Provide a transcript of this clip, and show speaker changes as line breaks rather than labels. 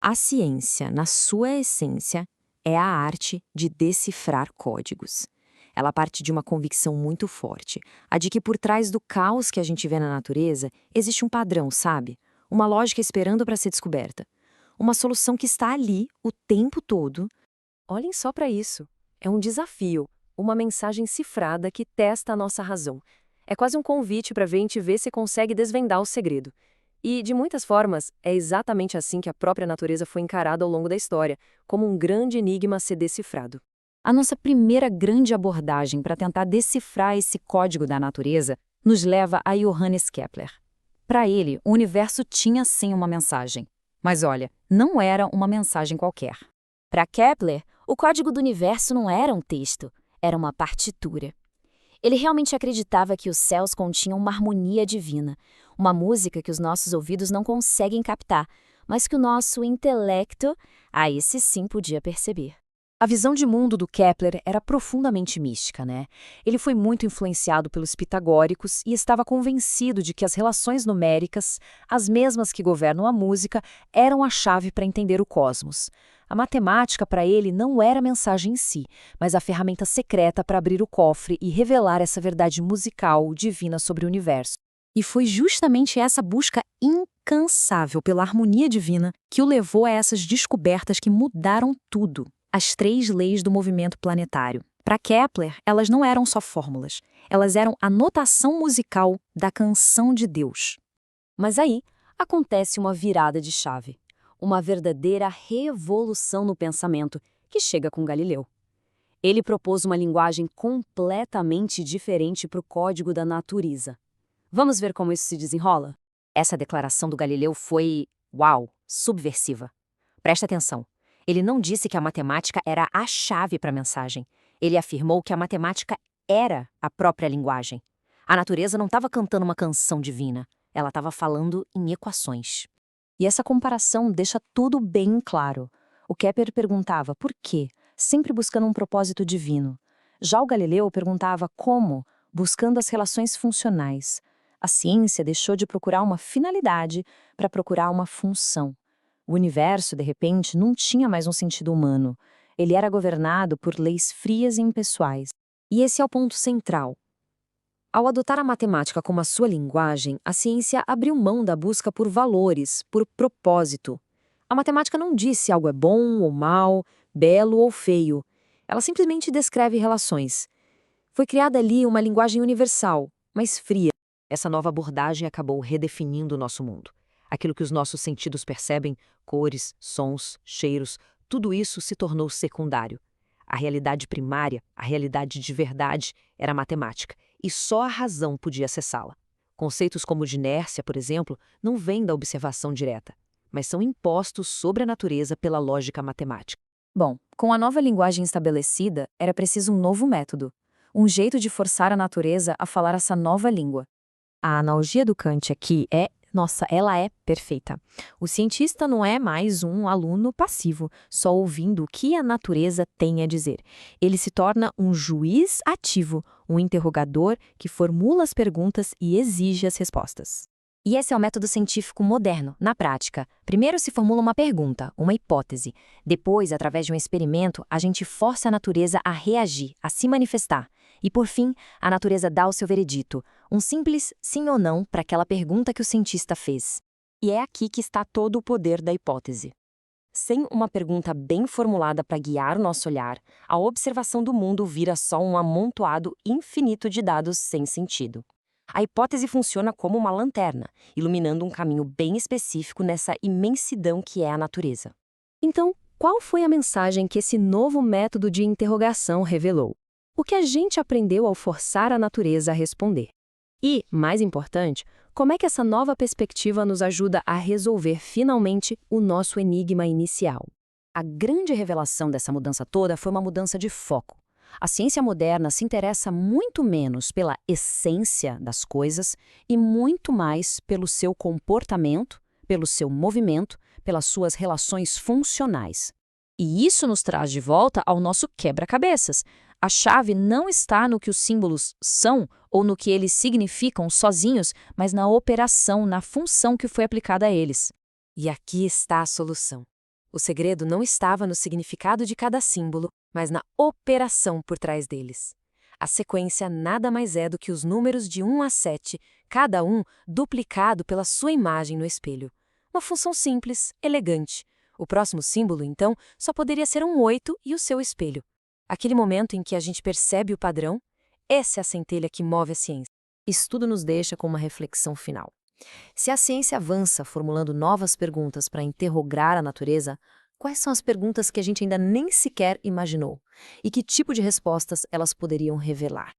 A ciência, na sua essência, é a arte de decifrar códigos. Ela parte de uma convicção muito forte, a de que por trás do caos que a gente vê na natureza, existe um padrão, sabe? Uma lógica esperando para ser descoberta. Uma solução que está ali o tempo todo.
Olhem só para isso. É um desafio, uma mensagem cifrada que testa a nossa razão. É quase um convite para a gente ver se consegue desvendar o segredo. E, de muitas formas, é exatamente assim que a própria natureza foi encarada ao longo da história, como um grande enigma a ser decifrado.
A nossa primeira grande abordagem para tentar decifrar esse código da natureza nos leva a Johannes Kepler. Para ele, o universo tinha sim uma mensagem. Mas olha, não era uma mensagem qualquer.
Para Kepler, o código do universo não era um texto, era uma partitura. Ele realmente acreditava que os céus continham uma harmonia divina, uma música que os nossos ouvidos não conseguem captar, mas que o nosso intelecto, esse sim podia perceber.
A visão de mundo do Kepler era profundamente mística, né? Ele foi muito influenciado pelos pitagóricos e estava convencido de que as relações numéricas, as mesmas que governam a música, eram a chave para entender o cosmos. A matemática, para ele, não era a mensagem em si, mas a ferramenta secreta para abrir o cofre e revelar essa verdade musical divina sobre o universo. E foi justamente essa busca incansável pela harmonia divina que o levou a essas descobertas que mudaram tudo. As 3 leis do movimento planetário. Para Kepler, elas não eram só fórmulas, elas eram a notação musical da canção de Deus.
Mas aí acontece uma virada de chave, uma verdadeira revolução no pensamento que chega com Galileu. Ele propôs uma linguagem completamente diferente para o código da natureza. Vamos ver como isso se desenrola?
Essa declaração do Galileu foi, uau, subversiva. Presta atenção. Ele não disse que a matemática era a chave para a mensagem. Ele afirmou que a matemática era a própria linguagem. A natureza não estava cantando uma canção divina, ela estava falando em equações. E essa comparação deixa tudo bem claro. O Kepler perguntava por quê, sempre buscando um propósito divino. Já o Galileu perguntava como, buscando as relações funcionais. A ciência deixou de procurar uma finalidade para procurar uma função. O universo, de repente, não tinha mais um sentido humano. Ele era governado por leis frias e impessoais.
E esse é o ponto central. Ao adotar a matemática como a sua linguagem, a ciência abriu mão da busca por valores, por propósito. A matemática não diz se algo é bom ou mal, belo ou feio. Ela simplesmente descreve relações. Foi criada ali uma linguagem universal, mas fria. Essa nova abordagem acabou redefinindo o nosso mundo. Aquilo que os nossos sentidos percebem, cores, sons, cheiros, tudo isso se tornou secundário. A realidade primária, a realidade de verdade, era a matemática, e só a razão podia acessá-la. Conceitos como de inércia, por exemplo, não vêm da observação direta, mas são impostos sobre a natureza pela lógica matemática.
Bom, com a nova linguagem estabelecida, era preciso um novo método, um jeito de forçar a natureza a falar essa nova língua.
A analogia do Kant aqui ela é perfeita. O cientista não é mais um aluno passivo, só ouvindo o que a natureza tem a dizer. Ele se torna um juiz ativo, um interrogador que formula as perguntas e exige as respostas.
E esse é o método científico moderno, na prática. Primeiro se formula uma pergunta, uma hipótese. Depois, através de um experimento, a gente força a natureza a reagir, a se manifestar. E, por fim, a natureza dá o seu veredito, um simples sim ou não para aquela pergunta que o cientista fez. E é aqui que está todo o poder da hipótese. Sem uma pergunta bem formulada para guiar o nosso olhar, a observação do mundo vira só um amontoado infinito de dados sem sentido. A hipótese funciona como uma lanterna, iluminando um caminho bem específico nessa imensidão que é a natureza.
Então, qual foi a mensagem que esse novo método de interrogação revelou? O que a gente aprendeu ao forçar a natureza a responder? E, mais importante, como é que essa nova perspectiva nos ajuda a resolver finalmente o nosso enigma inicial?
A grande revelação dessa mudança toda foi uma mudança de foco. A ciência moderna se interessa muito menos pela essência das coisas e muito mais pelo seu comportamento, pelo seu movimento, pelas suas relações funcionais. E isso nos traz de volta ao nosso quebra-cabeças. A chave não está no que os símbolos são ou no que eles significam sozinhos, mas na operação, na função que foi aplicada a eles.
E aqui está a solução.
O segredo não estava no significado de cada símbolo, mas na operação por trás deles. A sequência nada mais é do que os números de 1 a 7, cada um duplicado pela sua imagem no espelho. Uma função simples, elegante. O próximo símbolo, então, só poderia ser um 8 e o seu espelho. Aquele momento em que a gente percebe o padrão, essa é a centelha que move a ciência.
Isso tudo nos deixa com uma reflexão final. Se a ciência avança formulando novas perguntas para interrogar a natureza, quais são as perguntas que a gente ainda nem sequer imaginou? E que tipo de respostas elas poderiam revelar?